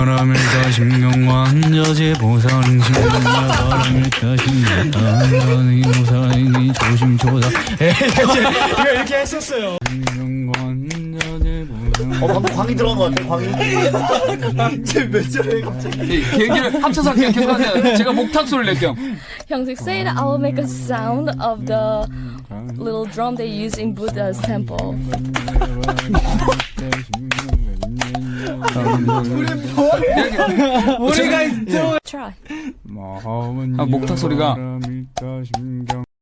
바람을 타 신경관저제 보살은 신경과 바람을 타 신경관이 보살이 조심조사 이거 이렇게 했었어요. 신경관저제 보살 방금 광이 들어간 것 같아. 광이. 쟤몇 절에 갑자기. 개인기를 합쳐서 그냥 계속 하세요. 제가 목탁 소리를 낼게요. Hyungsik said I will make a sound of the little drum they use in Buddha's temple. 우리가 Try. 목탁 소리가